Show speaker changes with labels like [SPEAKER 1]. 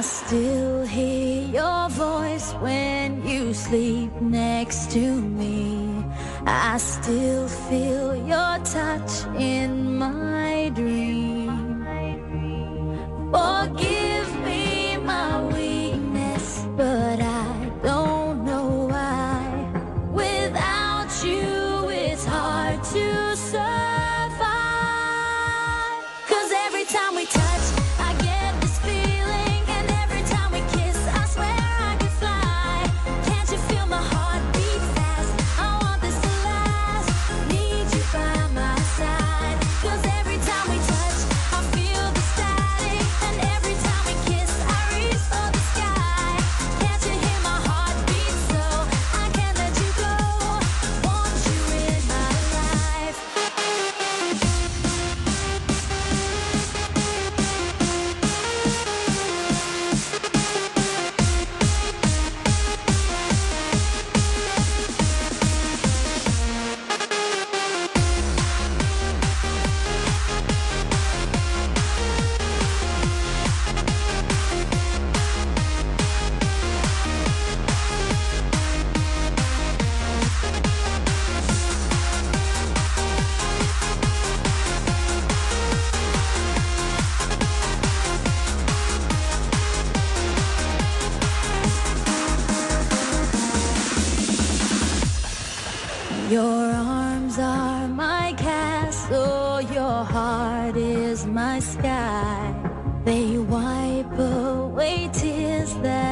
[SPEAKER 1] I still hear your voice when you sleep next to me. I still feel your touch in my dream. Forgive me my weakness, but I don't know why. Without you, it's hard to survive. 'Cause every time we touch, I get this feeling, and every time we kiss, I swear I could fly. Can't you feel my heart beat fast? I want this to last. Need you by my side. 'Cause every time we touch, I feel the static, and every time we kiss, I reach for the sky. Can't you hear my heart beat so? I can't let you go. Want you in my life. Your arms are my castle, your heart is my sky. They wipe away tears that